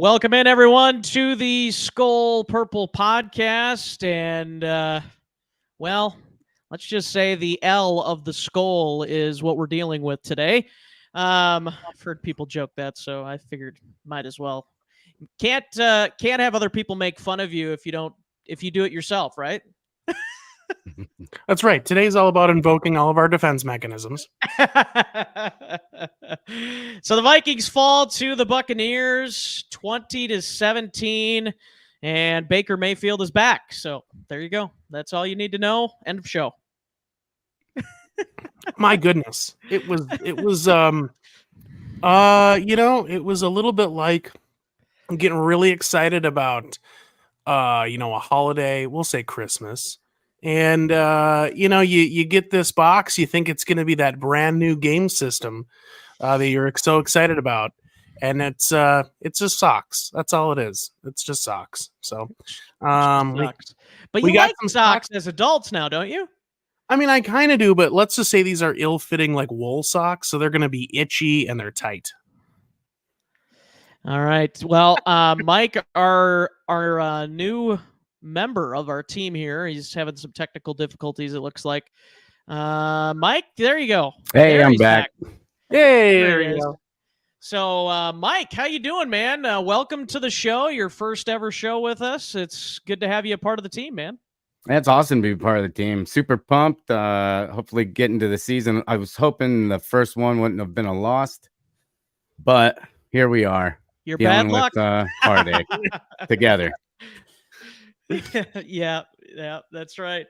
Welcome in, everyone, to the Skol Purple podcast. And, let's just say the L of the Skol is what we're dealing with today. I've heard people joke that, so I figured might as well. Can't have other people make fun of you if you do it yourself, right? That's right. Today's all about invoking all of our defense mechanisms. So the Vikings fall to the Buccaneers 20-17, and Baker Mayfield is back. So there you go. That's all you need to know. End of show. My goodness. It was it was a little bit like getting really excited about a holiday, we'll say Christmas. And you get this box, you think it's going to be that brand new game system that you're so excited about, and it's just socks. That's all it is. It's just socks. So, socks. But you like socks as adults now, don't you? I mean, I kind of do, but let's just say these are ill-fitting, like wool socks, so they're going to be itchy and they're tight. All right. Well, Mike, our new member of our team here, he's having some technical difficulties, it looks like. Mike, there you go. Hey, I'm back. Hey, there you go. So, Mike, how you doing, man? Welcome to the show, your first ever show with us. It's good to have you a part of the team, man. It's awesome to be part of the team. Super pumped. Hopefully getting to the season. I was hoping the first one wouldn't have been a loss, but here we are. Your bad luck. With, heartache together. Yeah, that's right.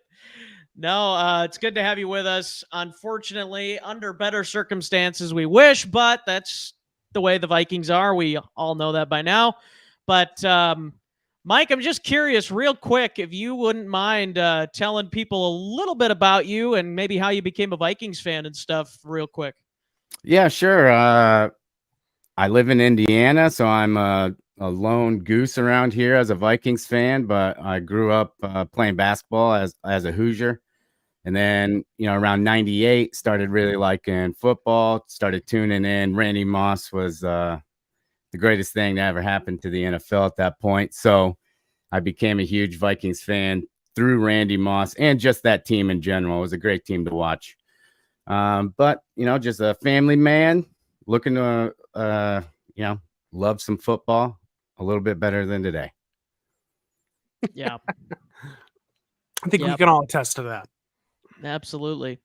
No, it's good to have you with us. Unfortunately, under better circumstances, we wish, but that's the way the Vikings are. We all know that by now. But, Mike, I'm just curious, real quick, if you wouldn't mind telling people a little bit about you and maybe how you became a Vikings fan and stuff real quick. Yeah, sure. I live in Indiana, so I'm a lone goose around here as a Vikings fan, but I grew up playing basketball as a Hoosier. And then, around 98, started really liking football, started tuning in. Randy Moss was the greatest thing that ever happened to the NFL at that point. So I became a huge Vikings fan through Randy Moss and just that team in general. It was a great team to watch. But, just a family man looking to, love some football a little bit better than today. Yeah. I think we can all attest to that. Absolutely.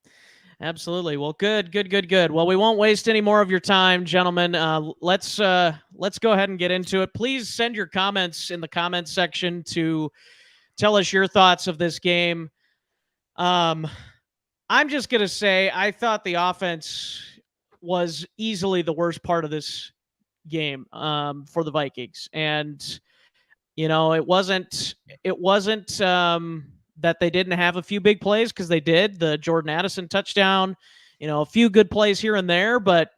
Well, good. Well, we won't waste any more of your time, gentlemen. Let's go ahead and get into it. Please send your comments in the comments section to tell us your thoughts of this game. I'm just going to say I thought the offense was easily the worst part of this game for the Vikings. And, it wasn't that they didn't have a few big plays, because they did. The Jordan Addison touchdown, a few good plays here and there, but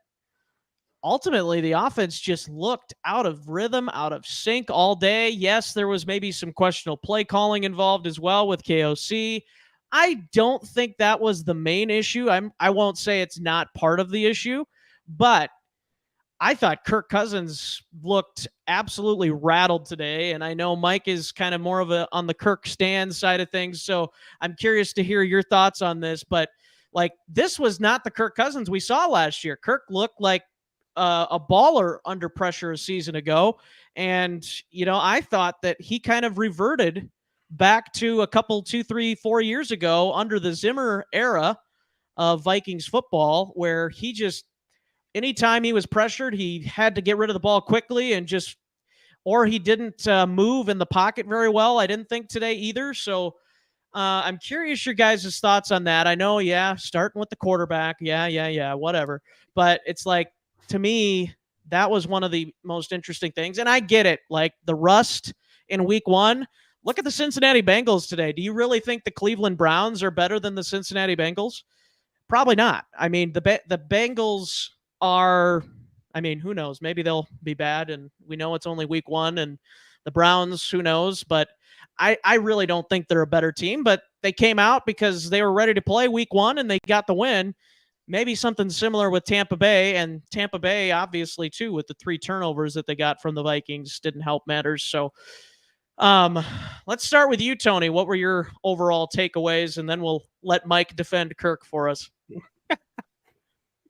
ultimately the offense just looked out of rhythm, out of sync all day. Yes, there was maybe some questionable play calling involved as well with KOC. I don't think that was the main issue. I won't say it's not part of the issue, but I thought Kirk Cousins looked absolutely rattled today, and I know Mike is kind of more of on the Kirk Stan side of things, so I'm curious to hear your thoughts on this. But this was not the Kirk Cousins we saw last year. Kirk looked like a baller under pressure a season ago, and I thought that he kind of reverted back to a couple, 2, 3, 4 years ago under the Zimmer era of Vikings football, where he just, anytime he was pressured, he had to get rid of the ball quickly or he didn't move in the pocket very well. I didn't think today either. So I'm curious your guys' thoughts on that. I know, starting with the quarterback. Yeah, whatever. But it's like, to me, that was one of the most interesting things. And I get it. Like the rust in week 1. Look at the Cincinnati Bengals today. Do you really think the Cleveland Browns are better than the Cincinnati Bengals? Probably not. I mean, the Bengals are, who knows? Maybe they'll be bad, and we know it's only week 1, and the Browns, who knows? But I really don't think they're a better team, but they came out because they were ready to play week 1, and they got the win. maybe something similar with Tampa Bay, and Tampa Bay, obviously, too, with the 3 turnovers that they got from the Vikings, didn't help matters. So let's start with you, Tony. What were your overall takeaways? And then we'll let Mike defend Kirk for us.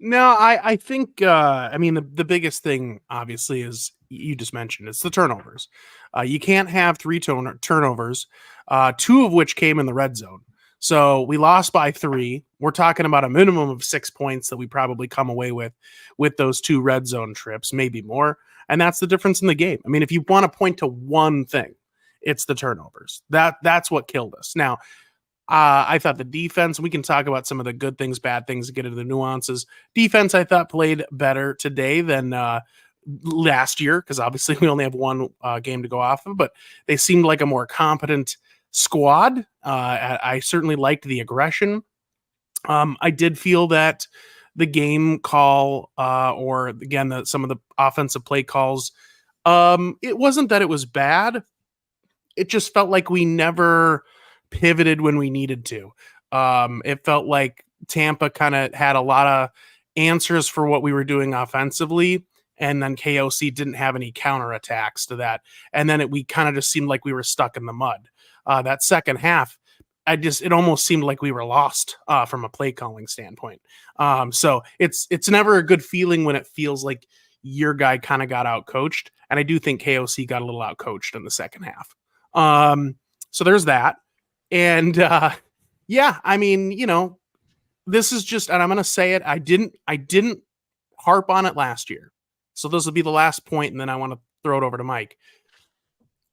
No, I think I mean the biggest thing obviously is you just mentioned it's the turnovers. You can't have 3 turnovers, 2 of which came in the red zone. So we lost by 3. We're talking about a minimum of 6 points that we probably come away with those 2 red zone trips, maybe more. And that's the difference in the game. I mean, if you want to point to one thing, it's the turnovers. That's what killed us. Now, I thought the defense, we can talk about some of the good things, bad things, get into the nuances. Defense, I thought, played better today than last year, because obviously we only have one game to go off of, but they seemed like a more competent squad. I certainly liked the aggression. I did feel that the game call, or again, some of the offensive play calls, it wasn't that it was bad. It just felt like we never pivoted when we needed to. It felt like Tampa kind of had a lot of answers for what we were doing offensively, and then KOC didn't have any counterattacks to that. And then we kind of just seemed like we were stuck in the mud. That second half, it almost seemed like we were lost from a play calling standpoint. So it's never a good feeling when it feels like your guy kind of got out coached. And I do think KOC got a little out coached in the second half. So there's that. And yeah, I mean, this is just, and I'm going to say it, I didn't harp on it last year. So this will be the last point, and then I want to throw it over to Mike.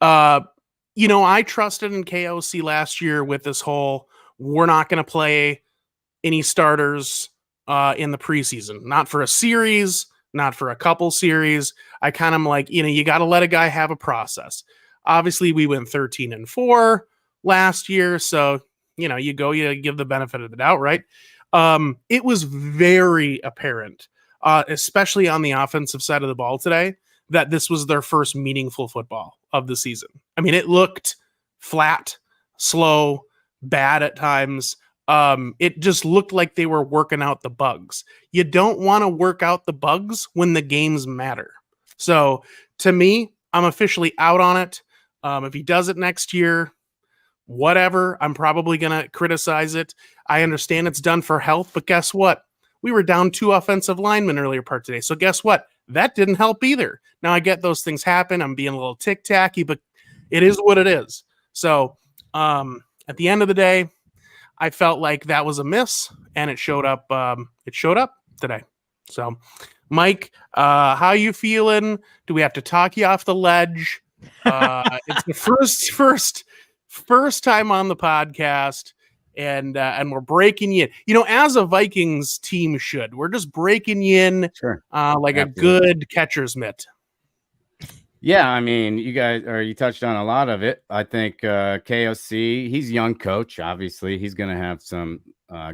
I trusted in KOC last year with this whole, we're not going to play any starters in the preseason, not for a series, not for a couple series. I kind of like, you got to let a guy have a process. Obviously, we went 13-4 last year, so you give the benefit of the doubt, right? It was very apparent, especially on the offensive side of the ball today, that this was their first meaningful football of the season. I mean, it looked flat, slow, bad at times. It just looked like they were working out the bugs. You don't want to work out the bugs when the games matter. So to me, I'm officially out on it. If he does it next year, whatever, I'm probably going to criticize it. I understand it's done for health, but guess what? We were down 2 offensive linemen earlier part today. So guess what? That didn't help either. Now I get those things happen. I'm being a little tic-tacky, but it is what it is. So at the end of the day, I felt like that was a miss, and it showed up. It showed up today. So, Mike, how you feeling? Do we have to talk you off the ledge? It's the first time on the podcast, and we're breaking you in. As a Vikings team should. We're just breaking you in, Sure. like Absolutely. a good catcher's mitt. Yeah, I mean, you touched on a lot of it. I think KOC, he's a young coach. Obviously, he's going to have some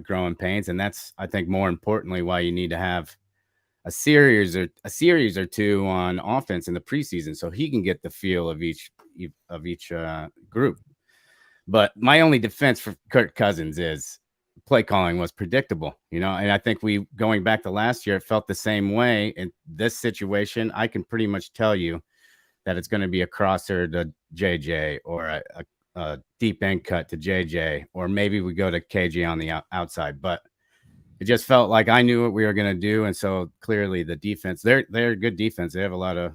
growing pains, and that's, I think, more importantly, why you need to have a series or 2 on offense in the preseason, so he can get the feel of each group. But my only defense for Kirk Cousins is play calling was predictable, and I think going back to last year, it felt the same way. In this situation, I can pretty much tell you that it's going to be a crosser to JJ, or a deep end cut to JJ, or maybe we go to KJ on the outside. But it just felt like I knew what we were going to do. And so clearly the defense, they're a good defense. They have a lot of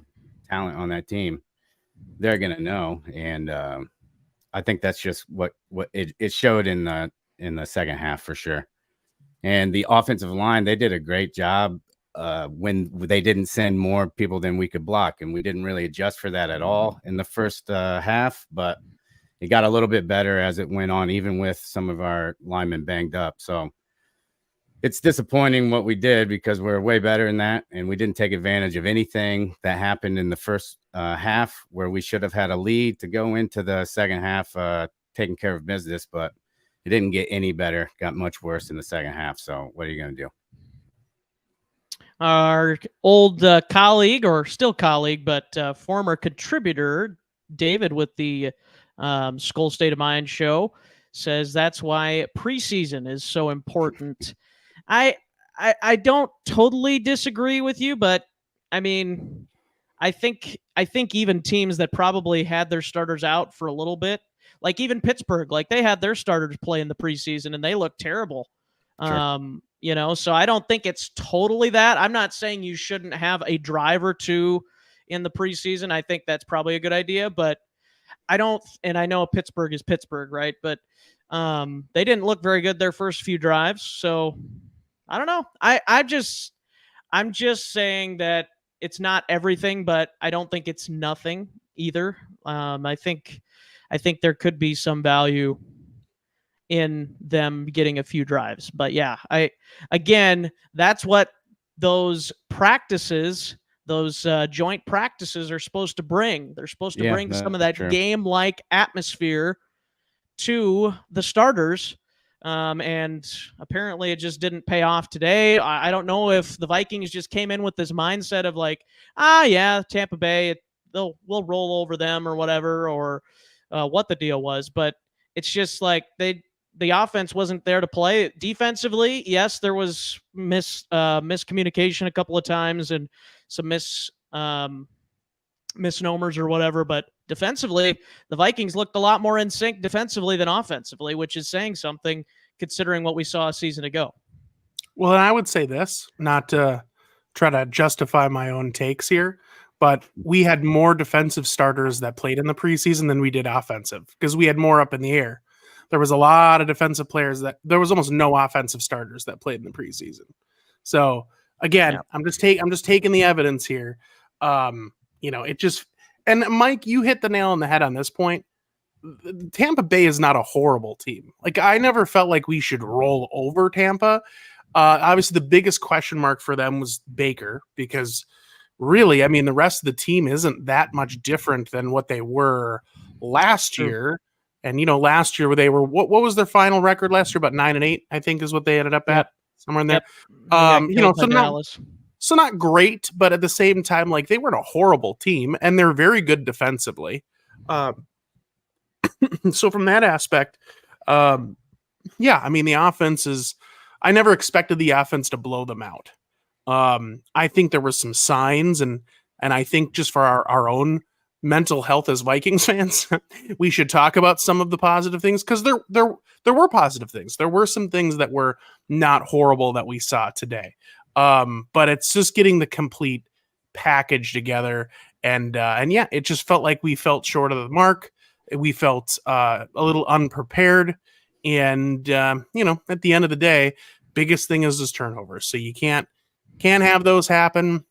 talent on that team. They're going to know. And I think that's just what it showed in the second half for sure. And the offensive line, they did a great job when they didn't send more people than we could block. And we didn't really adjust for that at all in the first half, but it got a little bit better as it went on, even with some of our linemen banged up. So it's disappointing what we did, because we're way better than that. And we didn't take advantage of anything that happened in the first half, where we should have had a lead to go into the second half, taking care of business, but it didn't get any better, got much worse in the second half. So what are you going to do? Our old colleague, or still colleague, but former contributor, David, with the Skol State of Mind show, says that's why preseason is so important. I I don't totally disagree with you, but I mean, I think even teams that probably had their starters out for a little bit, like even Pittsburgh, like they had their starters play in the preseason and they looked terrible. Sure. So I don't think it's totally that. I'm not saying you shouldn't have a drive or two in the preseason. I think that's probably a good idea, but I don't, and I know Pittsburgh is Pittsburgh, right? But they didn't look very good their first few drives. So I don't know. I'm just saying that it's not everything, but I don't think it's nothing either. I think there could be some value in them getting a few drives. But yeah, again, that's what those practices, those joint practices are supposed to bring. They're supposed to bring some of that's that true. game-like atmosphere to the starters. And apparently it just didn't pay off today. I don't know if the Vikings just came in with this mindset of like, yeah, Tampa Bay, we'll roll over them or whatever, or what the deal was. But it's just like the offense wasn't there to play. Defensively, yes, there was miscommunication a couple of times and some misnomers or whatever, but defensively, the Vikings looked a lot more in sync defensively than offensively, which is saying something considering what we saw a season ago. Well, I would say this, not to try to justify my own takes here, but we had more defensive starters that played in the preseason than we did offensive because we had more up in the air. There was a lot of defensive players there was almost no offensive starters that played in the preseason. So again, Yeah. I'm just taking the evidence here. It just, and Mike, you hit the nail on the head on this point. Tampa Bay is not a horrible team. Like I never felt like we should roll over Tampa. Obviously the biggest question mark for them was Baker because really, I mean, the rest of the team isn't that much different than what they were last year. And, last year they were, what was their final record last year? About 9-8, I think is what they ended up at somewhere in there. So not great, but at the same time, like they weren't a horrible team and they're very good defensively. So from that aspect, I mean, the offense is, I never expected the offense to blow them out. I think there were some signs and I think just for our own mental health as Vikings fans, we should talk about some of the positive things because there were positive things. There were some things that were not horrible that we saw today. But it's just getting the complete package together. And yeah, it just felt like we felt short of the mark. We felt a little unprepared. And, at the end of the day, biggest thing is this turnover. So you can't have those happen.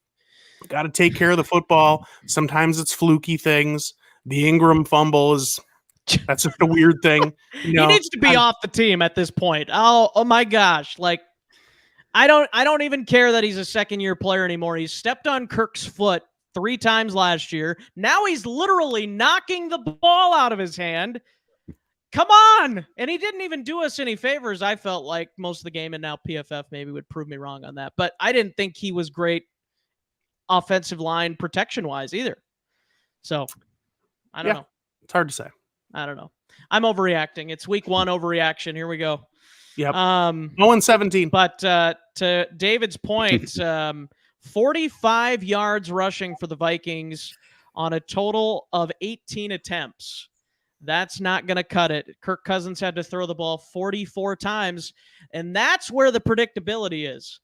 Got to take care of the football. Sometimes it's fluky things. The Ingram fumble that's just a weird thing. He needs to be off the team at this point. Oh my gosh. Like, I don't even care that he's a second-year player anymore. He stepped on Kirk's foot 3 times last year. Now he's literally knocking the ball out of his hand. Come on! And he didn't even do us any favors, I felt like, most of the game, and now PFF maybe would prove me wrong on that. But I didn't think he was great offensive line protection-wise either. So, I don't know. It's hard to say. I don't know. I'm overreacting. It's week 1 overreaction. Here we go. Yep. 0-17. But to David's point, 45 yards rushing for the Vikings on a total of 18 attempts. That's not going to cut it. Kirk Cousins had to throw the ball 44 times, and that's where the predictability is.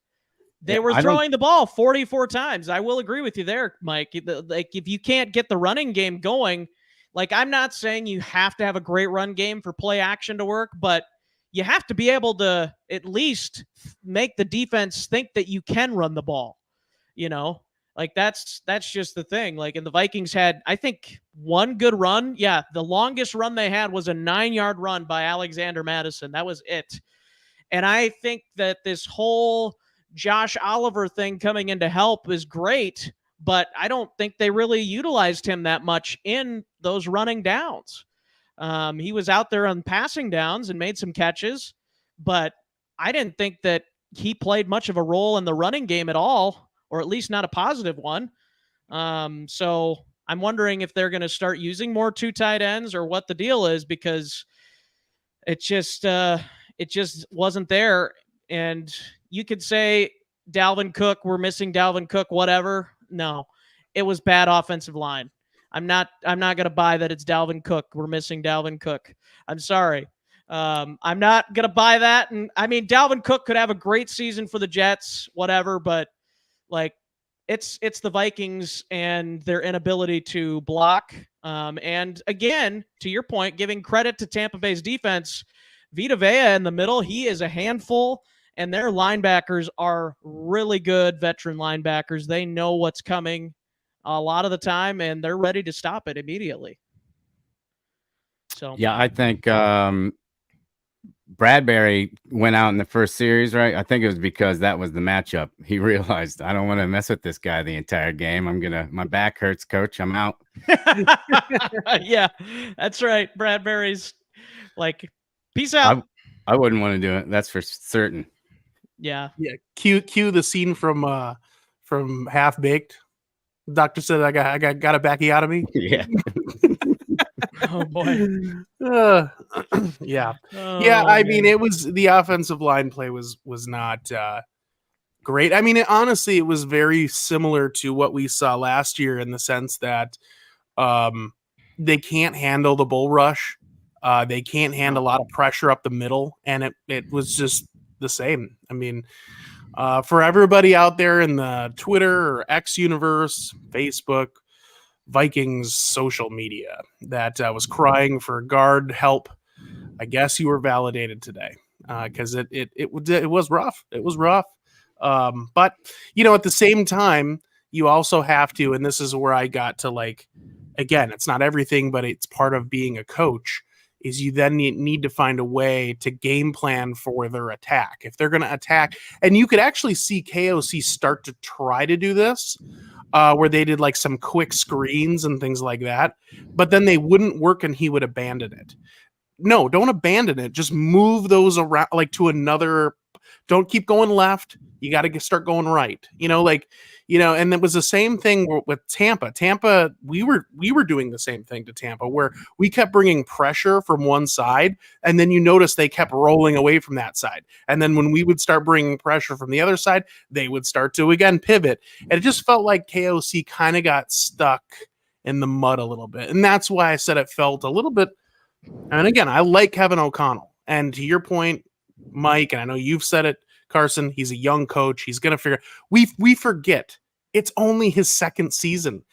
They were throwing the ball 44 times. I will agree with you there, Mike. Like, if you can't get the running game going, like, I'm not saying you have to have a great run game for play action to work, but you have to be able to at least make the defense think that you can run the ball, like that's just the thing. Like, and the Vikings had, I think, one good run. Yeah. The longest run they had was a 9-yard run by Alexander Madison. That was it. And I think that this whole Josh Oliver thing coming in to help is great, but I don't think they really utilized him that much in those running downs. He was out there on passing downs and made some catches, but I didn't think that he played much of a role in the running game at all, or at least not a positive one. So I'm wondering if they're going to start using more 2 tight ends or what the deal is, because it just wasn't there. And you could say Dalvin Cook, we're missing Dalvin Cook, whatever. No, it was bad offensive line. I'm not going to buy that it's Dalvin Cook. We're missing Dalvin Cook. I'm sorry. I'm not going to buy that. And I mean, Dalvin Cook could have a great season for the Jets, whatever, but like it's the Vikings and their inability to block. And again, to your point, giving credit to Tampa Bay's defense, Vita Vea in the middle, he is a handful, and their linebackers are really good veteran linebackers. They know what's coming a lot of the time, and they're ready to stop it immediately. So yeah, I think Bradbury went out in the first series, right? I think it was because that was the matchup. He realized, I don't want to mess with this guy the entire game. My back hurts, coach. I'm out. Yeah, that's right. Bradbury's like, peace out. I wouldn't want to do it. That's for certain. Yeah. Cue the scene from Half Baked. Doctor said I got a backiotomy. Yeah. Oh boy. Yeah. Oh, yeah. I man. mean, it was the offensive line play was not great. I mean, honestly, it was very similar to what we saw last year in the sense that they can't handle the bull rush. They can't handle a lot of pressure up the middle, and it was just the same. I mean, for everybody out there in the Twitter or X universe, Facebook, Vikings social media that was crying for guard help, I guess you were validated today because it was rough. It was rough. But at the same time, you also have to, and this is where I got to again, it's not everything, but it's part of being a coach. Is you then need to find a way to game plan for their attack. If they're going to attack, and you could actually see KOC start to try to do this, where they did some quick screens and things like that, but then they wouldn't work and he would abandon it. No, don't abandon it. Just move those around to another. Don't keep going left. You got to start going right. And it was the same thing with Tampa. Tampa, we were doing the same thing to Tampa, where we kept bringing pressure from one side, and then you notice they kept rolling away from that side. And then when we would start bringing pressure from the other side, they would start to again pivot. And it just felt like KOC kind of got stuck in the mud a little bit, and that's why I said it felt a little bit. And again, I like Kevin O'Connell, and to your point, Mike, and I know you've said it, Carson, he's a young coach. He's going to figure. We forget it's only his second season,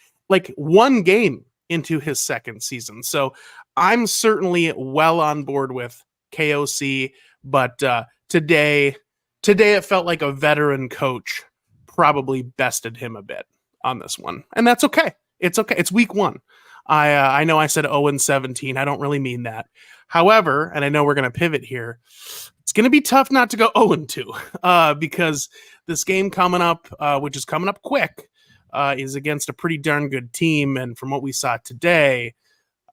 one game into his second season. So I'm certainly well on board with KOC, but today it felt like a veteran coach probably bested him a bit on this one, and that's okay. It's okay. It's week one. I know I said 0-17. I don't really mean that. However, and I know we're going to pivot here, it's going to be tough not to go 0-2 because this game coming up, which is coming up quick, is against a pretty darn good team. And from what we saw today,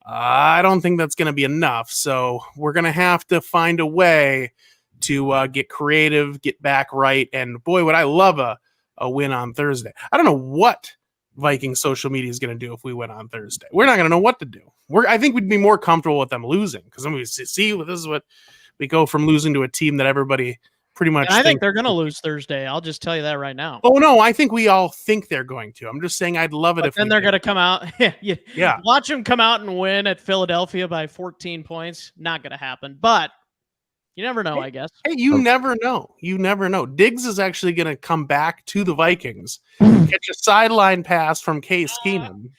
I don't think that's going to be enough. So we're going to have to find a way to get creative, get back right. And boy, would I love a win on Thursday. I don't know what Viking social media is going to do if we win on Thursday. We're not going to know what to do. I think we'd be more comfortable with them losing because then we see this is what we go from losing to a team that everybody pretty much. I think they're going to lose Thursday. I'll just tell you that right now. Oh no, I think we all think they're going to. I'm just saying I'd love it if. Then they're going to come out. Yeah. Watch them come out and win at Philadelphia by 14 points. Not going to happen, but you never know. I guess. Hey, you never know. You never know. Diggs is actually going to come back to the Vikings, catch a sideline pass from Case Keenum.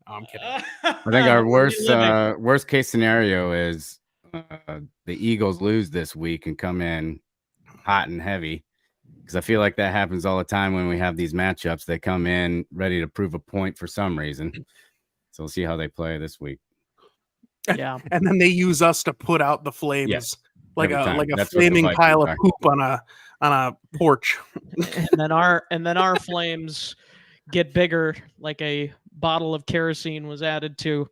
Oh, I'm kidding. I think our worst case scenario is the Eagles lose this week and come in hot and heavy, because I feel like that happens all the time when we have these matchups. They come in ready to prove a point for some reason. So we'll see how they play this week. Yeah, and then they use us to put out the flames. Yes. Like a flaming pile of poop on a porch. and then our flames get bigger, like a bottle of kerosene was added to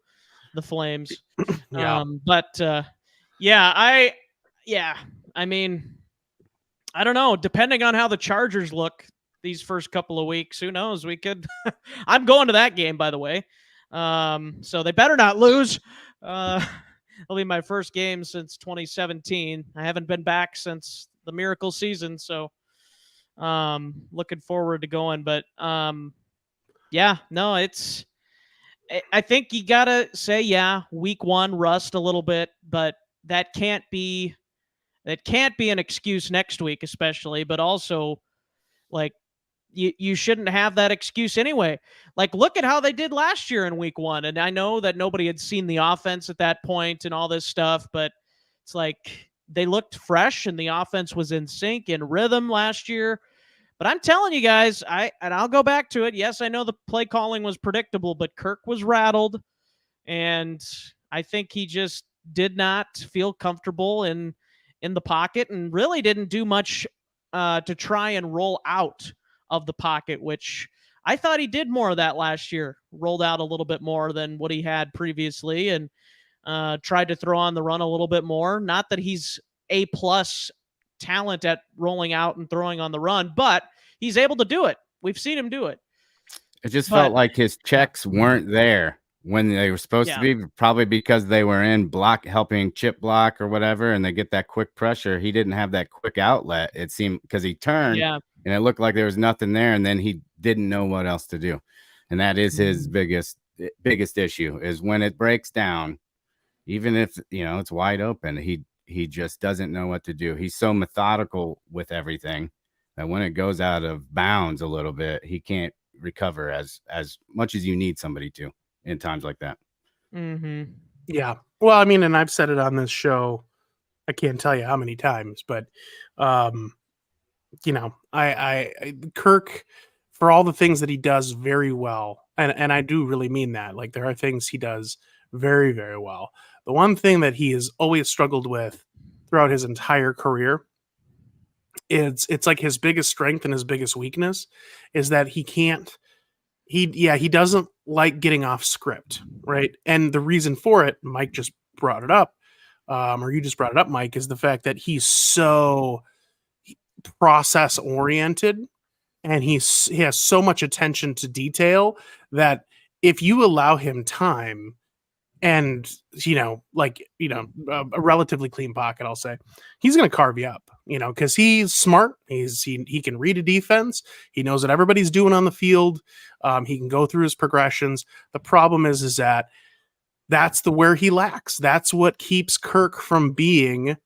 the flames. Yeah. I mean, I don't know. Depending on how the Chargers look these first couple of weeks, who knows? We could. I'm going to that game, by the way. So they better not lose. It'll be my first game since 2017. I haven't been back since the miracle season, so Looking forward to going, but yeah, no, it's. I think you gotta say, yeah, week one rust a little bit, but that can't be an excuse next week, especially. But also, like, you shouldn't have that excuse anyway. Like, look at how they did last year in week one. And I know that nobody had seen the offense at that point and all this stuff, but it's like they looked fresh and the offense was in sync and rhythm last year. But I'm telling you guys, I'll go back to it. Yes, I know the play calling was predictable, but Kirk was rattled, and I think he just did not feel comfortable in the pocket and really didn't do much to try and roll out of the pocket, which I thought he did more of that last year. Rolled out a little bit more than what he had previously, and tried to throw on the run a little bit more. Not that he's A plus talent at rolling out and throwing on the run, but he's able to do it. We've seen him do it. It just felt like his checks weren't there when they were supposed to be, probably because they were in block, helping chip block or whatever, and they get that quick pressure. He didn't have that quick outlet, it seemed, because he turned and it looked like there was nothing there, and then he didn't know what else to do. And that is his biggest issue, is when it breaks down, even if, it's wide open, he just doesn't know what to do. He's so methodical with everything that when it goes out of bounds a little bit, he can't recover as much as you need somebody to in times like that. Mm-hmm. Yeah. Well, I mean, and I've said it on this show, I can't tell you how many times, but, I Kirk, for all the things that he does very well, and I do really mean that, like, there are things he does very, very well. The one thing that he has always struggled with throughout his entire career, it's like his biggest strength and his biggest weakness is that he doesn't like getting off script, right? And the reason for it, Mike just brought it up, or you just brought it up, Mike, is the fact that he's so process oriented, and he has so much attention to detail that if you allow him time and a relatively clean pocket, I'll say, he's going to carve you up, because he's smart. He can read a defense. He knows what everybody's doing on the field. He can go through his progressions. The problem is that that's where he lacks. That's what keeps Kirk from being,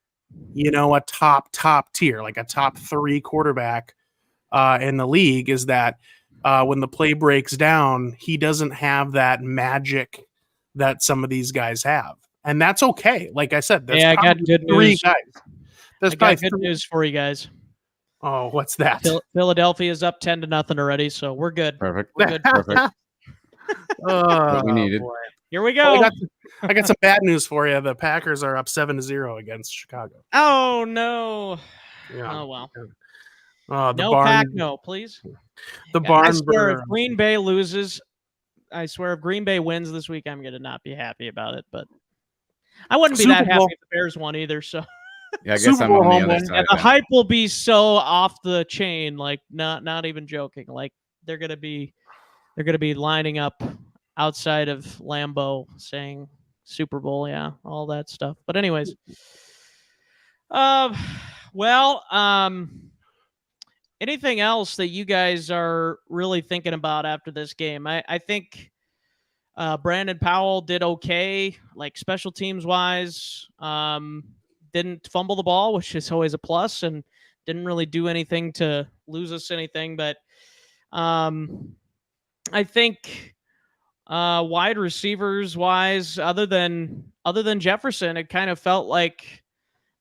a top tier, like a top 3 quarterback in the league, is that when the play breaks down, he doesn't have that magic that some of these guys have. And that's okay. Like I said, there's I got good 3 news. guys. I got good news for you guys. Oh, what's that? Philadelphia is up 10-0 already, so we're good. Perfect. We're good. Perfect. What we needed. Boy. Here we go. I got some bad news for you. The Packers are up 7-0 against Chicago. Oh no. Yeah. Oh well. The no barn, pack, no, please. The barn. I swear, if Green Bay loses, if Green Bay wins this week, I'm going to not be happy about it. But I wouldn't be that happy if the Bears won either. So yeah, I guess I'm on the other side. Yeah, the hype will be so off the chain, like not even joking. Like they're going to be lining up outside of Lambeau saying Super Bowl, yeah, all that stuff. But anyways, anything else that you guys are really thinking about after this game? I think Brandon Powell did okay, like special teams wise. Didn't fumble the ball, which is always a plus, and didn't really do anything to lose us anything. But I think wide receivers wise, other than Jefferson, it kind of felt like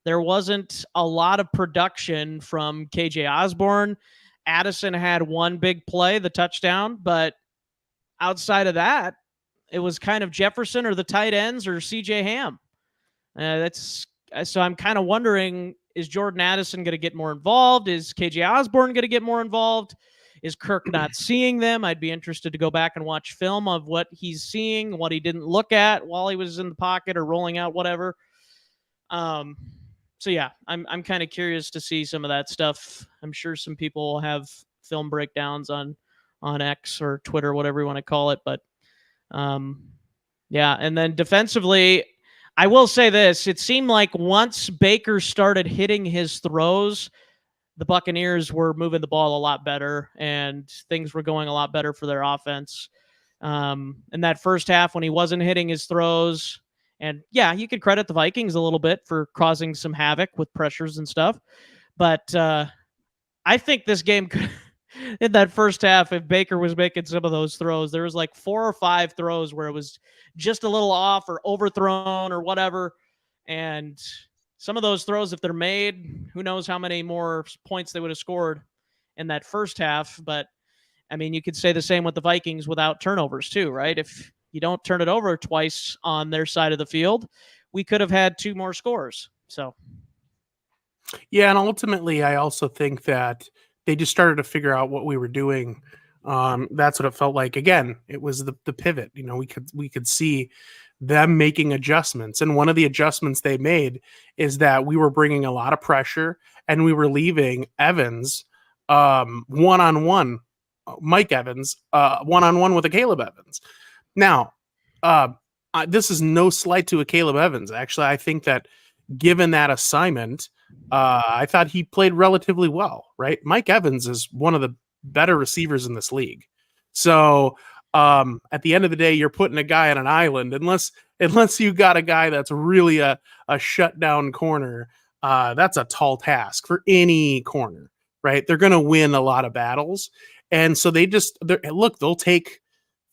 there wasn't a lot of production from KJ Osborne. Addison had one big play, the touchdown, but outside of that, it was kind of Jefferson or the tight ends or CJ Ham. So I'm kind of wondering, is Jordan Addison going to get more involved? Is KJ Osborne going to get more involved? Is Kirk not seeing them? I'd be interested to go back and watch film of what he's seeing, what he didn't look at while he was in the pocket or rolling out, whatever. So yeah, I'm kind of curious to see some of that stuff. I'm sure some people will have film breakdowns on X or Twitter, whatever you want to call it. But yeah, and then defensively, I will say this: it seemed like once Baker started hitting his throws, the Buccaneers were moving the ball a lot better and things were going a lot better for their offense. In that first half when he wasn't hitting his throws, and yeah, you could credit the Vikings a little bit for causing some havoc with pressures and stuff. But I think this game could, in that first half, if Baker was making some of those throws, there was like 4 or 5 throws where it was just a little off or overthrown or whatever. And some of those throws, if they're made, who knows how many more points they would have scored in that first half. But I mean, you could say the same with the Vikings without turnovers too, right? If you don't turn it over twice on their side of the field, we could have had 2 more scores. So, yeah, and ultimately, I also think that they just started to figure out what we were doing. That's what it felt like. Again, it was the pivot. You know, we could see them making adjustments, and one of the adjustments they made is that we were bringing a lot of pressure, and we were leaving Evans one-on-one, Mike Evans one-on-one with a Caleb Evans. Now, this is no slight to a Caleb Evans. Actually, I think that given that assignment, I thought he played relatively well, right? Mike Evans is one of the better receivers in this league. So at the end of the day, you're putting a guy on an island, unless you got a guy that's really a shutdown corner. That's a tall task for any corner, right? They're going to win a lot of battles. And so they'll take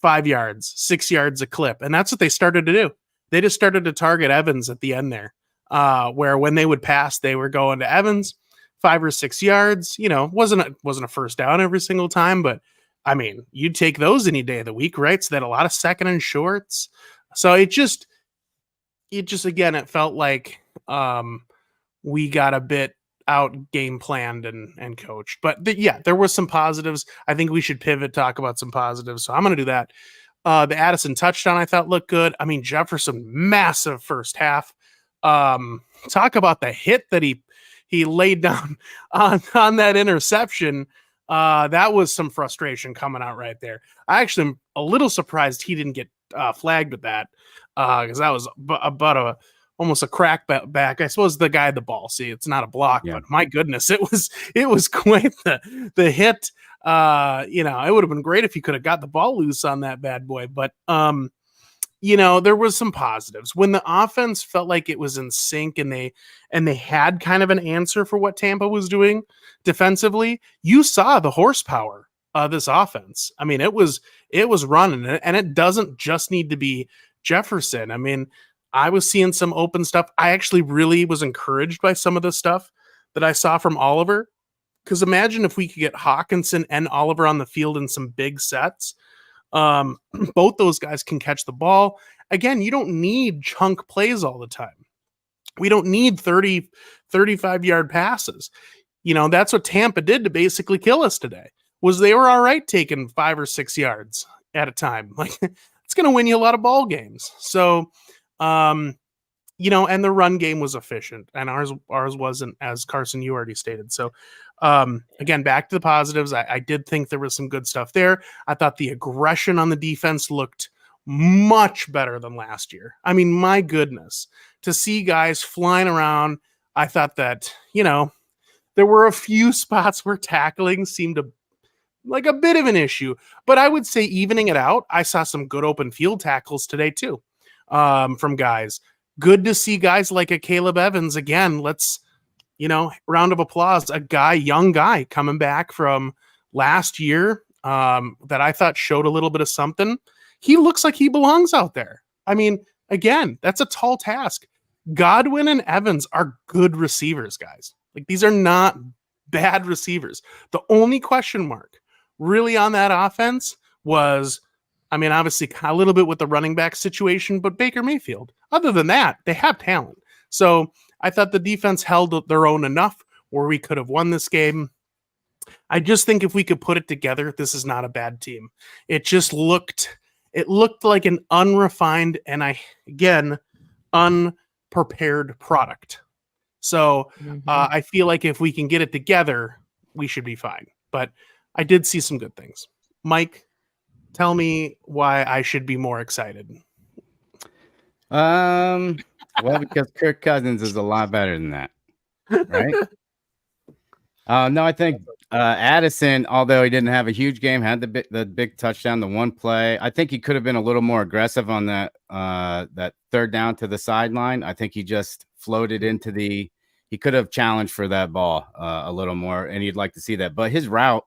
5 yards, 6 yards a clip. And that's what they started to do. They just started to target Evans at the end there. Where when they would pass, they were going to Evans 5 or 6 yards. You know, wasn't a first down every single time, but I mean, you'd take those any day of the week, right? So that a lot of second and shorts. So it just again, it felt like we got a bit out game planned and coached. But yeah, there was some positives. I think we should pivot, talk about some positives. So I'm going to do that. The Addison touchdown I thought looked good. I mean, Jefferson, massive first half. Talk about the hit that he laid down on that interception. That was some frustration coming out right there. I actually am a little surprised he didn't get flagged with that, because that was about almost a crack back. I suppose the guy had the ball. See, it's not a block, Yeah. but my goodness, it was quite the hit. You know, it would have been great if he could have got the ball loose on that bad boy, but you know, there was some positives when the offense felt like it was in sync and they had kind of an answer for what Tampa was doing defensively. You saw the horsepower of this offense. I mean, it was running, and it doesn't just need to be Jefferson. I mean, I was seeing some open stuff. I actually really was encouraged by some of the stuff that I saw from Oliver, because imagine if we could get Hawkinson and Oliver on the field in some big sets. Both those guys can catch the ball. Again, you don't need chunk plays all the time. We don't need 30, 35-yard passes. You know, that's what Tampa did to basically kill us today, was they were all right taking 5 or 6 yards at a time. Like, it's going to win you a lot of ball games. So, you know, and the run game was efficient, and ours wasn't, as Carson, you already stated. So, again, back to the positives. I did think there was some good stuff there. I thought the aggression on the defense looked much better than last year. I mean, my goodness, to see guys flying around. I thought that, you know, there were a few spots where tackling seemed to like a bit of an issue, but I would say evening it out, I saw some good open field tackles today too, from guys. Good to see guys like a Caleb Evans again. Let's, you know, round of applause. Young guy coming back from last year, that I thought showed a little bit of something. He looks like he belongs out there. I mean, again, that's a tall task. Godwin and Evans are good receivers, guys. Like, these are not bad receivers. The only question mark really on that offense was, I mean, obviously a little bit with the running back situation, but Baker Mayfield. Other than that, they have talent. So I thought the defense held their own enough where we could have won this game. I just think if we could put it together, this is not a bad team. It just looked like an unrefined and unprepared product. So I feel like if we can get it together, we should be fine. But I did see some good things. Mike, tell me why I should be more excited. Well, because Kirk Cousins is a lot better than that, right? No, I think Addison, although he didn't have a huge game, had the big touchdown, the one play. I think he could have been a little more aggressive on that third down to the sideline. I think he just floated into the. He could have challenged for that ball a little more, and you'd like to see that. But his route,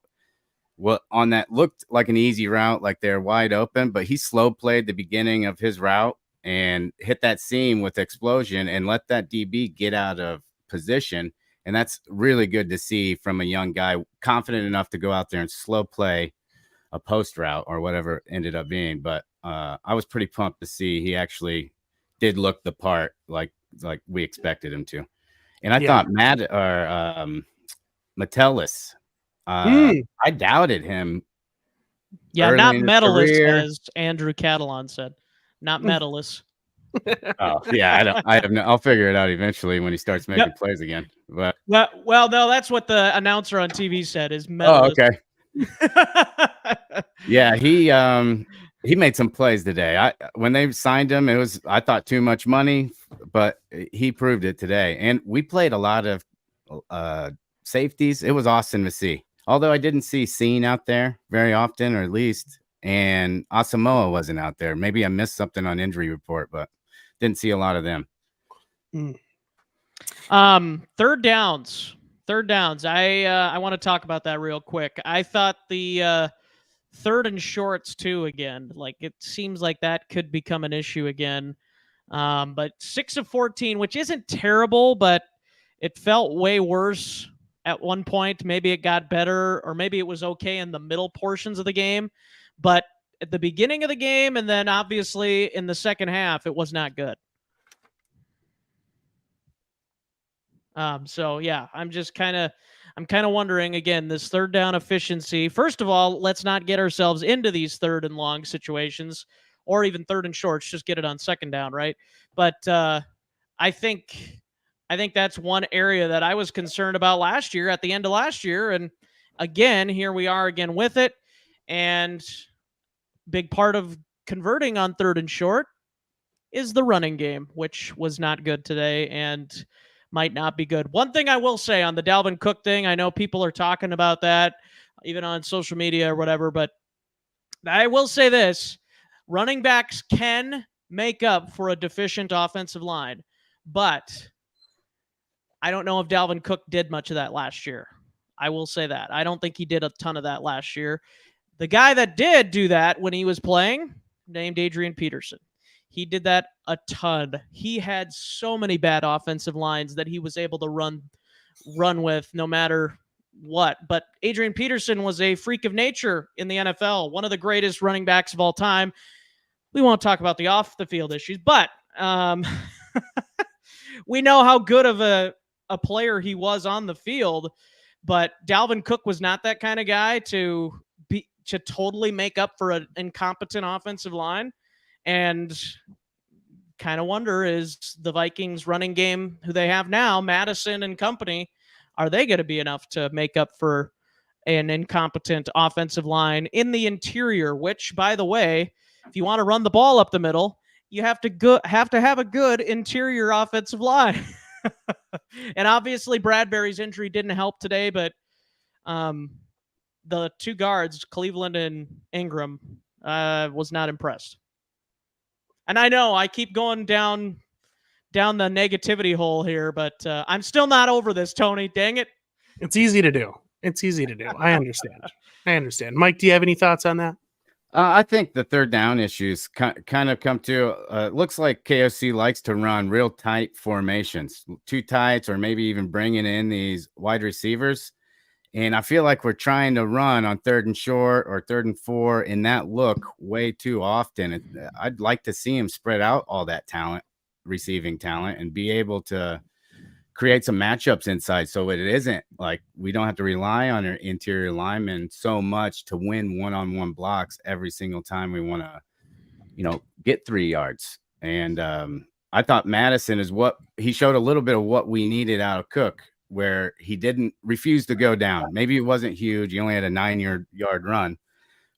on that looked like an easy route, like they're wide open, but he slow played the beginning of his route and hit that seam with explosion and let that DB get out of position. And that's really good to see from a young guy, confident enough to go out there and slow play a post route or whatever it ended up being. But I was pretty pumped to see he actually did look the part like we expected him to. And I thought Metellus, I doubted him. Yeah, not in his medalist, career. as Andrew Catalan said. Not medalist. Oh yeah, I have no. I'll figure it out eventually when he starts making plays again. But well, no, that's what the announcer on TV said is oh, medalist. okay. Yeah, he made some plays today. When they signed him, I thought too much money, but he proved it today. And we played a lot of safeties. It was awesome to see. Although I didn't see Scene out there very often, or at least, and Asamoah wasn't out there. Maybe I missed something on injury report, but didn't see a lot of them. Third downs. I want to talk about that real quick. I thought the third and shorts too again. Like it seems like that could become an issue again. But 6 of 14, which isn't terrible, but it felt way worse at one point. Maybe it got better, or maybe it was okay in the middle portions of the game. But at the beginning of the game, and then obviously in the second half, it was not good. So yeah, I'm kind of wondering again, this third down efficiency. First of all, let's not get ourselves into these third and long situations, or even third and shorts. Just get it on second down, right? But I think that's one area that I was concerned about last year, at the end of last year, and again, here we are again with it. And big part of converting on third and short is the running game, which was not good today and might not be good. One thing I will say on the Dalvin Cook thing, I know people are talking about that even on social media or whatever, but I will say this: running backs can make up for a deficient offensive line, but I don't know if Dalvin Cook did much of that last year. I will say that. I don't think he did a ton of that last year. The guy that did do that when he was playing, named Adrian Peterson. He did that a ton. He had so many bad offensive lines that he was able to run with no matter what. But Adrian Peterson was a freak of nature in the NFL, one of the greatest running backs of all time. We won't talk about the off the field issues, but we know how good of a player he was on the field. But Dalvin Cook was not that kind of guy to totally make up for an incompetent offensive line. And kind of wonder, is the Vikings running game, who they have now, Madison and company, are they going to be enough to make up for an incompetent offensive line in the interior? Which, by the way, if you want to run the ball up the middle, you have to have a good interior offensive line. And obviously Bradbury's injury didn't help today, but the two guards, Cleveland and Ingram, was not impressed. And I know I keep going down the negativity hole here, but I'm still not over this, Tony. Dang it. It's easy to do. I understand. Mike, do you have any thoughts on that? I think the third down issues kind of come to, looks like KOC likes to run real tight formations, too tight, or maybe even bringing in these wide receivers. And I feel like we're trying to run on third and short or third and 4 in that look way too often. I'd like to see him spread out all that talent, receiving talent, and be able to create some matchups inside, so it isn't like we don't have to rely on our interior linemen so much to win one-on-one blocks every single time we want to, get 3 yards. And I thought Madison he showed a little bit of what we needed out of Cook, where he didn't refuse to go down. Maybe it wasn't huge. He only had a 9-yard run,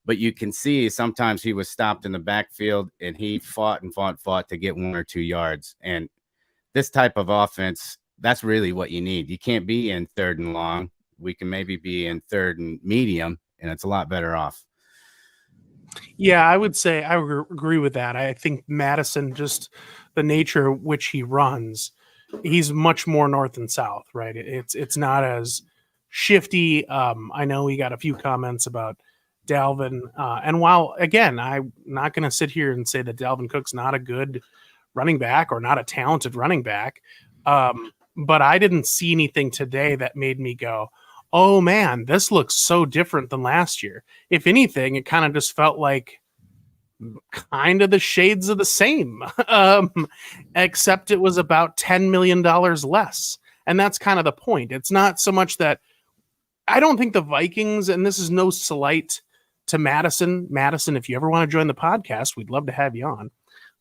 but you can see sometimes he was stopped in the backfield and he fought to get 1 or 2 yards. And this type of offense, that's really what you need. You can't be in third and long we can maybe be in third and medium, and it's a lot better off. Yeah, I would say I would agree with that. I think Madison, just the nature of which he runs, he's much more north and south, right? It's not as shifty. I know we got a few comments about Dalvin, and while again, I'm not going to sit here and say that Dalvin Cook's not a good running back or not a talented running back, but I didn't see anything today that made me go, oh man, this looks so different than last year. If anything, it kind of just felt like kind of the shades of the same, except it was about $10 million less. And that's kind of the point. It's not so much that I don't think the Vikings, and this is no slight to Madison. Madison, if you ever want to join the podcast, we'd love to have you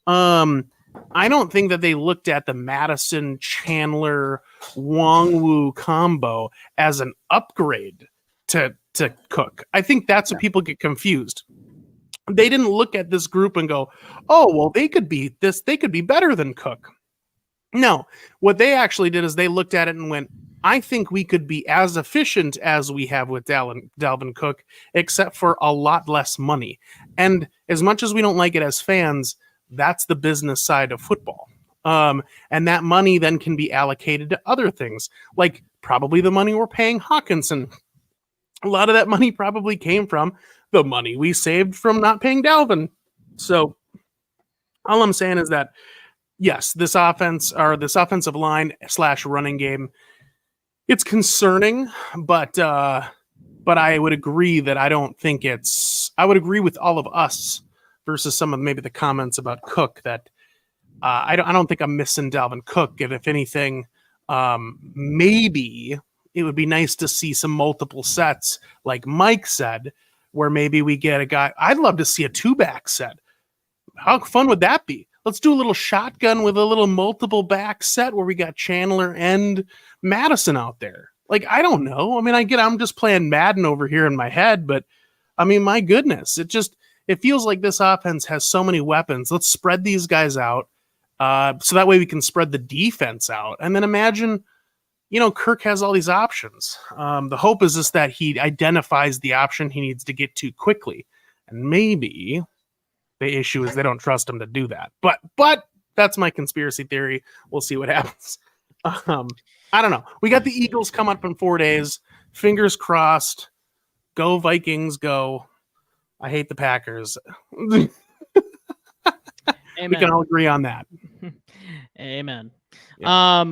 on. I don't think that they looked at the Madison Chandler Wongwu combo as an upgrade to Cook. I think that's what people get confused. They didn't look at this group and go, oh, well, they could be this, they could be better than Cook. No, what they actually did is they looked at it and went, I think we could be as efficient as we have with Dalvin Cook, except for a lot less money. And as much as we don't like it as fans, that's the business side of football. And that money then can be allocated to other things, like probably the money we're paying Hawkinson. A lot of that money probably came from the money we saved from not paying Dalvin. So all I'm saying is that, yes, this offensive line / running game, it's concerning, but I would agree that I don't think I would agree with all of us versus some of maybe the comments about Cook that I don't think I'm missing Dalvin Cook. And if anything, maybe it would be nice to see some multiple sets, like Mike said, where maybe we get a guy. I'd love to see a 2-back set. How fun would that be? Let's do a little shotgun with a little multiple back set where we got Chandler and Madison out there. Like, I don't know. I mean, I'm just playing Madden over here in my head, but I mean, my goodness, it feels like this offense has so many weapons. Let's spread these guys out. So that way we can spread the defense out. And then imagine, Kirk has all these options. The hope is just that he identifies the option he needs to get to quickly. And maybe the issue is they don't trust him to do that. But that's my conspiracy theory. We'll see what happens. I don't know. We got the Eagles coming up in 4 days. Fingers crossed. Go Vikings, go. I hate the Packers. We can all agree on that. Amen. Yeah.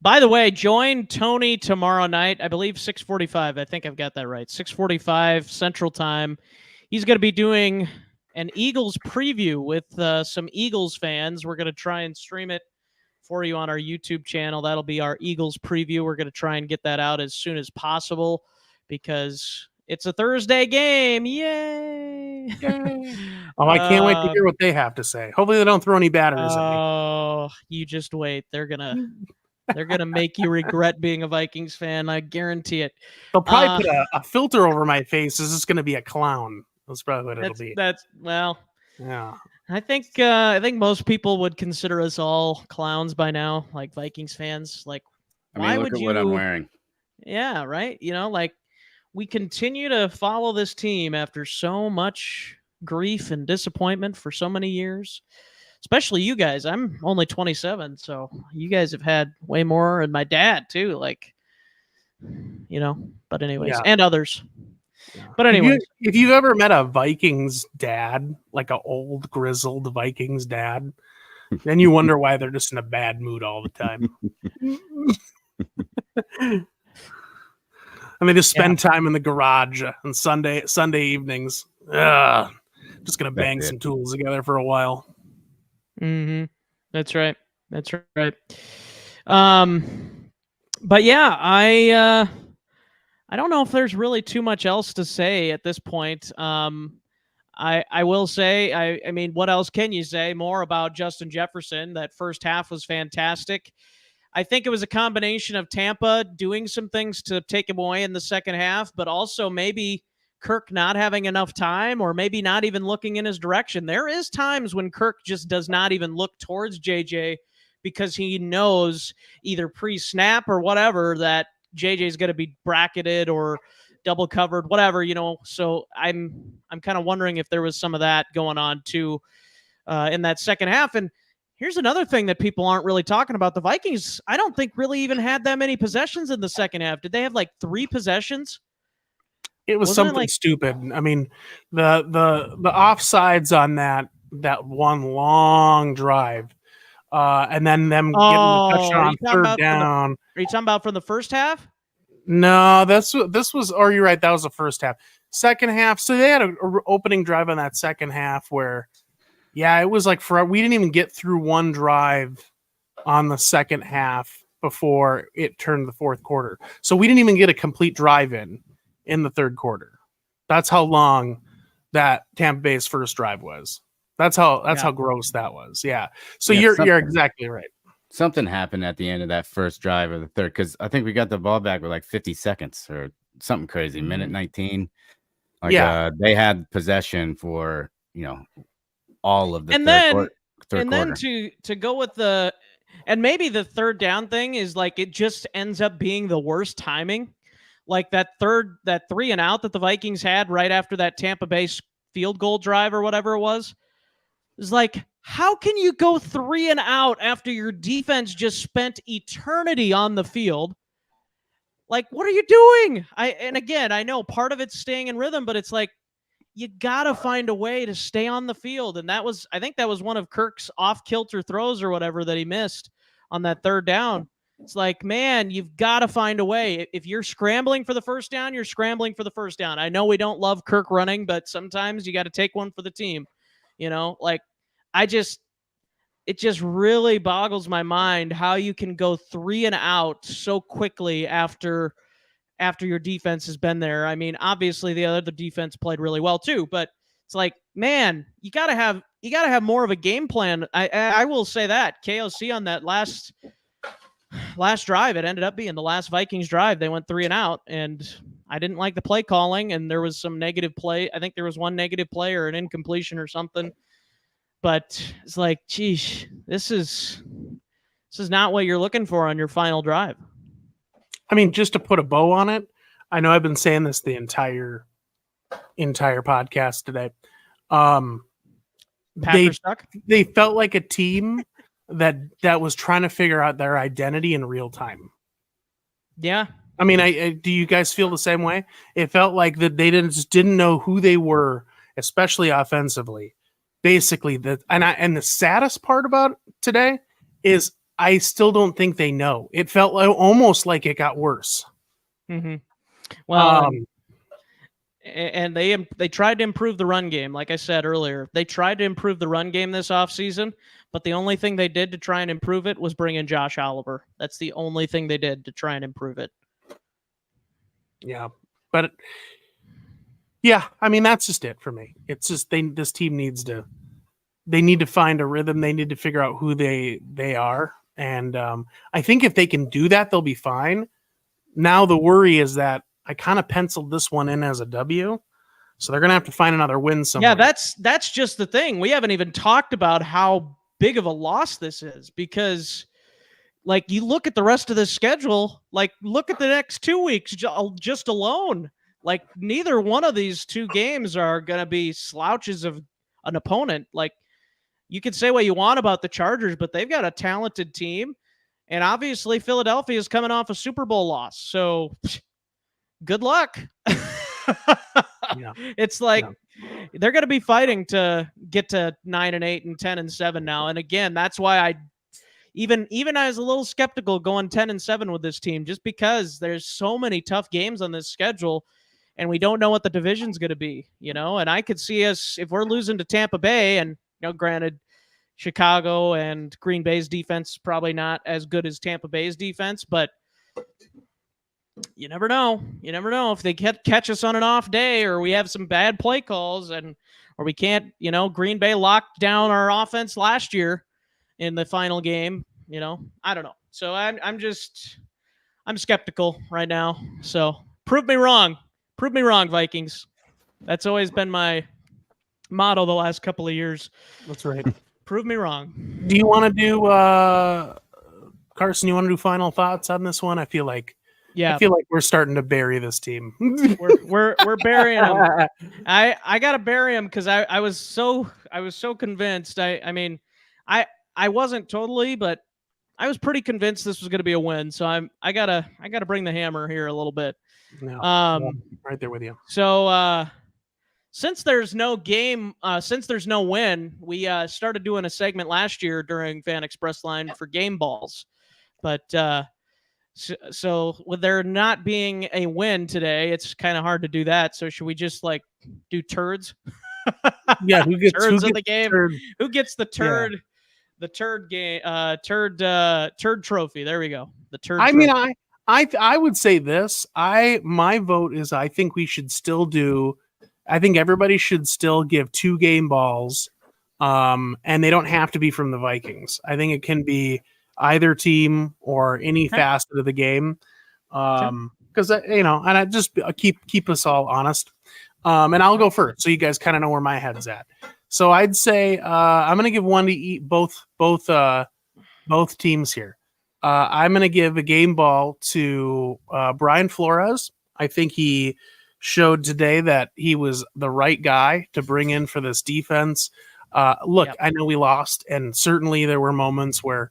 By the way, join Tony tomorrow night. I believe 6:45. I think I've got that right. 6:45 Central Time. He's going to be doing an Eagles preview with some Eagles fans. We're going to try and stream it for you on our YouTube channel. That'll be our Eagles preview. We're going to try and get that out as soon as possible because it's a Thursday game. Yay! Oh, I can't wait to hear what they have to say. Hopefully they don't throw any batteries at me. Oh, you just wait. They're gonna make you regret being a Vikings fan. I guarantee it. They'll probably put a filter over my face. This is going to be a clown. That's probably what it'll be. Yeah. I think most people would consider us all clowns by now, like Vikings fans. Like, why look would at you? what I'm wearing. Yeah, right. Like we continue to follow this team after so much grief and disappointment for so many years. Especially you guys. I'm only 27, so you guys have had way more, and my dad too. Like, But anyways, and others. Yeah. But anyways, if you've ever met a Vikings dad, like an old grizzled Vikings dad, then you wonder why they're just in a bad mood all the time. And they just spend time in the garage on Sunday evenings. Just gonna bang some tools together for a while. Mm-hmm. That's right. But yeah, I don't know if there's really too much else to say at this point. I will say, I mean, what else can you say more about Justin Jefferson? That first half was fantastic. I think it was a combination of Tampa doing some things to take him away in the second half, but also maybe Kirk not having enough time or maybe not even looking in his direction. There is times when Kirk just does not even look towards JJ because he knows either pre-snap or whatever that JJ's going to be bracketed or double covered, whatever, So I'm kind of wondering if there was some of that going on too in that second half. And here's another thing that people aren't really talking about. The Vikings, I don't think really even had that many possessions in the second half. Did they have like 3 possessions? It was Wasn't it something like- stupid. I mean, the offsides on that one long drive, and then them getting the touchdown on third down. Are you talking about from the first half? No, this was. Or you're right. That was the first half. Second half. So they had an opening drive on that second half where, yeah, it was like we didn't even get through one drive on the second half before it turned the fourth quarter. So we didn't even get a complete drive in the third quarter. That's how long that Tampa Bay's first drive was. That's how gross that was. Yeah. So you're exactly right. Something happened at the end of that first drive of the third, because I think we got the ball back with like 50 seconds or something crazy, minute 19. Like they had possession for all of the third quarter. To go with and maybe the third down thing is like it just ends up being the worst timing. Like that 3 and out that the Vikings had right after that Tampa Bay field goal drive or whatever it was. It's like, how can you go 3 and out after your defense just spent eternity on the field? Like, what are you doing? And again, I know part of it's staying in rhythm, but it's like, you got to find a way to stay on the field. And I think that was one of Kirk's off-kilter throws or whatever that he missed on that third down. It's like, man, you've got to find a way. If you're scrambling for the first down, you're scrambling for the first down. I know we don't love Kirk running, but sometimes you got to take one for the team. It just really boggles my mind how you can go 3 and out so quickly after your defense has been there. I mean, obviously the other defense played really well too, but it's like, man, you gotta have more of a game plan. I will say that KOC on that last drive, it ended up being the last Vikings drive. They went 3 and out, and I didn't like the play calling, and there was some negative play. I think there was one negative play or an incompletion or something. But it's like, geez, this is not what you're looking for on your final drive. I mean, just to put a bow on it, I know I've been saying this the entire podcast today. They felt like a team that was trying to figure out their identity in real time. Yeah. I mean, do you guys feel the same way? It felt like that they just didn't know who they were, especially offensively. Basically, and the saddest part about today is I still don't think they know. It felt almost like it got worse. Mm-hmm. Well, and they tried to improve the run game. Like I said earlier, they tried to improve the run game this offseason, but the only thing they did to try and improve it was bring in Josh Oliver. That's the only thing they did to try and improve it. Yeah, but yeah, I mean, that's just it for me. It's just this team needs to find a rhythm. They need to figure out who they are. And I think if they can do that, they'll be fine. Now the worry is that I kind of penciled this one in as a W. So they're going to have to find another win somewhere. Yeah, that's just the thing. We haven't even talked about how big of a loss this is, because like you look at the rest of the schedule, like look at the next 2 weeks just alone. Like neither one of these 2 games are going to be slouches of an opponent. Like you can say what you want about the Chargers, but they've got a talented team. And obviously Philadelphia is coming off a Super Bowl loss. So good luck. Yeah. It's like they're going to be fighting to get to 9-8 and 10-7 now. And again, that's why I even I was a little skeptical going 10-7 with this team, just because there's so many tough games on this schedule. And we don't know what the division's going to be, and I could see us, if we're losing to Tampa Bay, and, granted, Chicago and Green Bay's defense is probably not as good as Tampa Bay's defense, but you never know. You never know if they catch us on an off day, or we have some bad play calls, or we can't, Green Bay locked down our offense last year in the final game, I don't know. So I'm skeptical right now. So prove me wrong. Prove me wrong, Vikings. That's always been my motto the last couple of years. That's right. Prove me wrong. Do you want to do, Carson, you want to do final thoughts on this one? I feel like Yeah, I feel like we're starting to bury this team. we're burying them. I gotta bury him because I was so convinced. I mean, I wasn't totally, but I was pretty convinced this was going to be a win. So I gotta bring the hammer here a little bit. No, Um, right there with you. So since there's no game, since there's no win, we started doing a segment last year during Fan Express Line for game balls, but so with there not being a win today, it's kind of hard to do that. So should we just like do turds? Yeah, who gets turds of the game? turd? Who gets the turd? Yeah. The turd game, turd trophy. There we go. The turd. I trophy. mean, I would say this. My vote is I think we should still do. I think everybody should still give 2 game balls, and they don't have to be from the Vikings. I think it can be either team or any facet of the game, because and I just keep us all honest. And I'll go first, so you guys kind of know where my head's at. So I'd say I'm going to give one to both teams here. I'm going to give a game ball to Brian Flores. I think he showed today that he was the right guy to bring in for this defense. Look, I know we lost, and certainly there were moments where,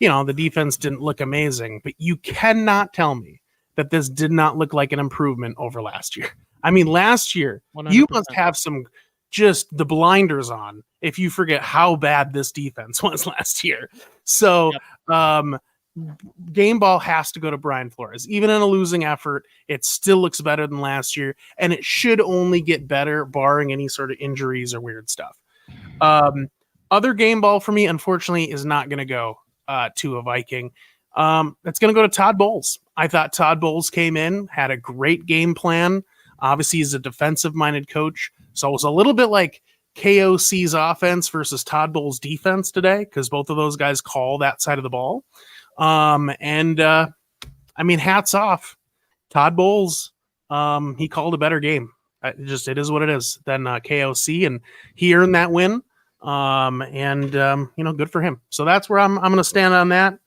the defense didn't look amazing, but you cannot tell me that this did not look like an improvement over last year. I mean, last year, 100%. you must have just the blinders on if you forget how bad this defense was last year. So, game ball has to go to Brian Flores. Even in a losing effort, it still looks better than last year, and it should only get better, barring any sort of injuries or weird stuff. Other game ball for me, unfortunately, is not going to go to a Viking. It's going to go to Todd Bowles. I thought Todd Bowles came in, had a great game plan. Obviously, he's a defensive-minded coach, so it was a little bit like KOC's offense versus Todd Bowles' defense today, because both of those guys call that side of the ball. I mean, hats off. Todd Bowles, he called a better game. It is what it is than KOC, and he earned that win. Good for him. So that's where I'm going to stand on that.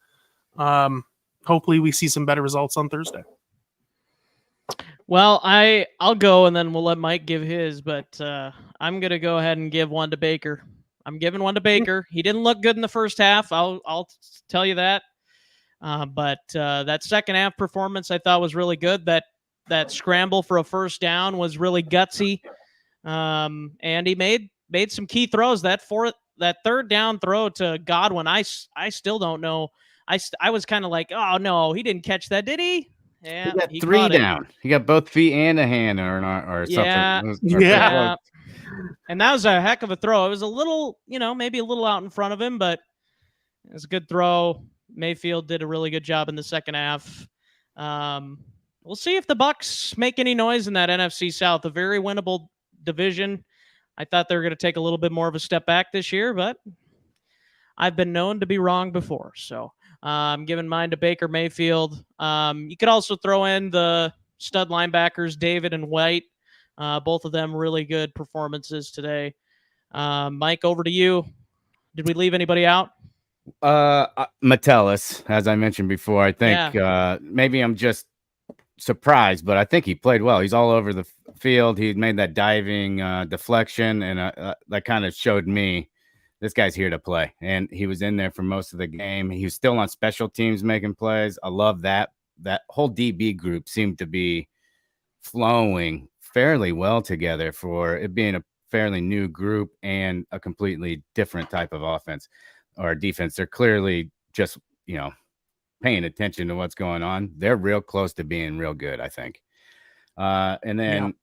Hopefully we see some better results on Thursday. Well, I'll go, and then we'll let Mike give his, but I'm going to go ahead and give one to Baker. I'm giving one to Baker. He didn't look good in the first half. I'll tell you that. But that second half performance I thought was really good. That scramble for a first down was really gutsy. And he made some key throws. That third down throw to Godwin, I still don't know. I was kind of like, oh no, he didn't catch that, did he? Yeah, he got 3 down. He got both feet and a hand or something. Yeah. And that was a heck of a throw. It was a little, maybe a little out in front of him, but it was a good throw. Mayfield did a really good job in the second half. We'll see if the Bucs make any noise in that NFC South, a very winnable division. I thought they were going to take a little bit more of a step back this year, but I've been known to be wrong before. So I'm giving mine to Baker Mayfield. You could also throw in the stud linebackers, David and White. Both of them really good performances today. Mike, over to you. Did we leave anybody out? Metellus, as I mentioned before. I think maybe I'm just surprised, but I think he played well. He's all over the field. He made that diving deflection, and that kind of showed me this guy's here to play. And he was in there for most of the game. He was still on special teams making plays. I love that. That whole DB group seemed to be flowing fairly well together for it being a fairly new group and a completely different type of offense or defense. They're clearly just, paying attention to what's going on. They're real close to being real good, I think. And then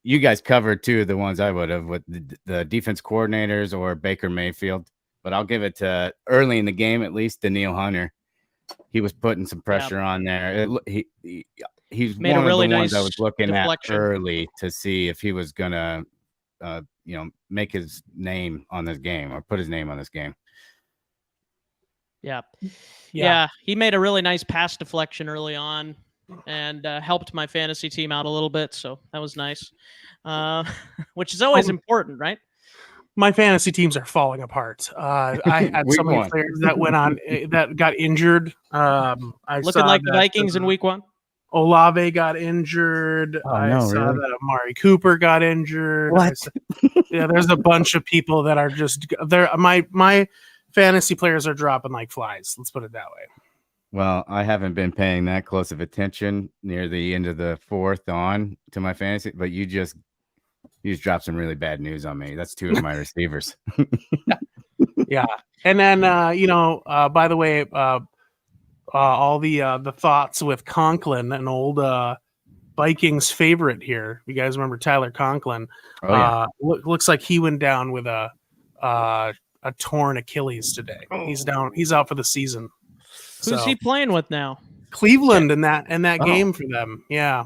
you guys covered 2 of the ones I would have with the defense coordinators or Baker Mayfield, but I'll give it to early in the game, at least, to Neil Hunter. He was putting some pressure on there. He's made one a really of the ones nice I was looking deflection at early to see if he was going to, make his name on this game or put his name on this game. Yeah. He made a really nice pass deflection early on and helped my fantasy team out a little bit. So that was nice, which is always important, right? My fantasy teams are falling apart. I had so many players that went on that got injured. Looking like the Vikings in week 1. Olave got injured. Oh, I no, saw really? that Amari Cooper got injured. What? Yeah, there's a bunch of people that are just there. My fantasy players are dropping like flies. Let's put it that way. Well, I haven't been paying that close of attention near the end of the fourth on to my fantasy, but you just dropped some really bad news on me. That's 2 of my receivers. Yeah, and then by the way, all the thoughts with Conklin, an old Vikings favorite here. You guys remember Tyler Conklin? Oh, yeah. Looks like he went down with a torn Achilles today. He's down. He's out for the season. Who's he playing with now? Cleveland in that Oh. game for them. Yeah.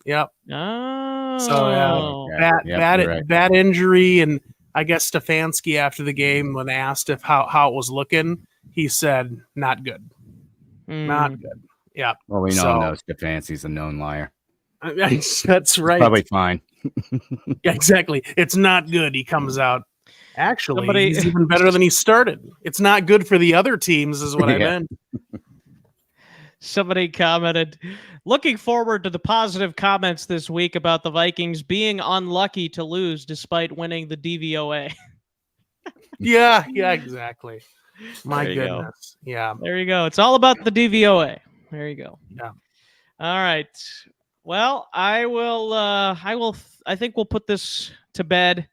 Yep. Oh, So Yep, bad injury, and I guess Stefanski after the game when asked if how it was looking, he said not good. Not good. Yeah. Well, we all know Stefanski's a known liar. That's right. Probably fine. Yeah, exactly. It's not good. He comes out. Actually, he's even better than he started. It's not good for the other teams, is what I meant. Somebody commented, looking forward to the positive comments this week about the Vikings being unlucky to lose despite winning the DVOA. Yeah, exactly. My There you goodness. go. Yeah. There you go. It's all about the DVOA. There you go. Yeah. All right. Well, I think we'll put this to bed.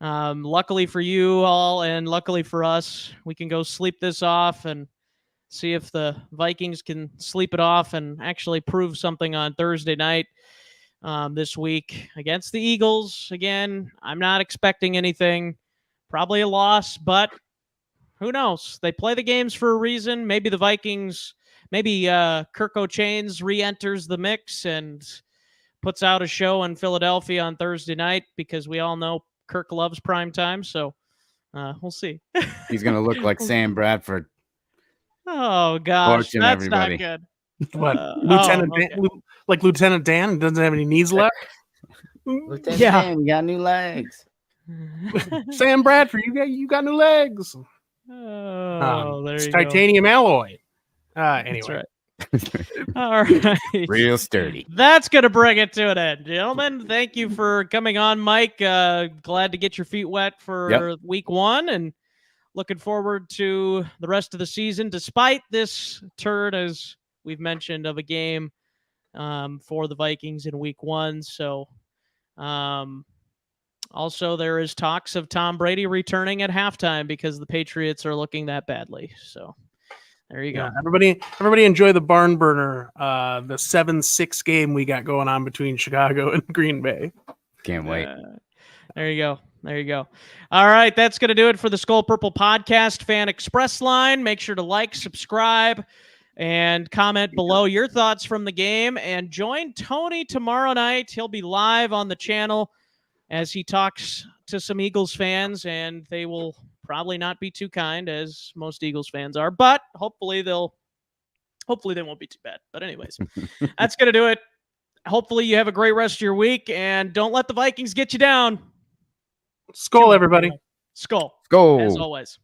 Luckily for you all and luckily for us, we can go sleep this off and see if the Vikings can sleep it off and actually prove something on Thursday night this week against the Eagles. Again, I'm not expecting anything. Probably a loss, but who knows? They play the games for a reason. Maybe the Vikings, Kirk O'Chains re-enters the mix and puts out a show in Philadelphia on Thursday night because we all know Kirk loves prime time. So we'll see. He's going to look like Sam Bradford. Oh, gosh. Torching That's everybody. not good. What? Lieutenant Dan, like Lieutenant Dan doesn't have any knees left? Lieutenant Yeah. Dan, we got new legs. Sam Bradford, you got new legs. Oh, there It's you go. titanium alloy. Anyway. That's right. All right. Real sturdy. That's going to bring it to an end. Gentlemen, thank you for coming on, Mike. Glad to get your feet wet for week 1 and looking forward to the rest of the season, despite this turn, as we've mentioned, of a game for the Vikings in week 1. So also there is talks of Tom Brady returning at halftime because the Patriots are looking that badly. So there you go. Yeah, everybody enjoy the barn burner, the 7-6 game we got going on between Chicago and Green Bay. Can't wait. There you go. There you go. All right, that's going to do it for the Skol Purple Podcast Fan Express line. Make sure to like, subscribe, and comment below your thoughts from the game. And join Tony tomorrow night. He'll be live on the channel as he talks to some Eagles fans, and they will probably not be too kind, as most Eagles fans are, but hopefully they won't be too bad. But anyways, that's going to do it. Hopefully you have a great rest of your week, and don't let the Vikings get you down. Skol, everybody. Skol. Go. As always.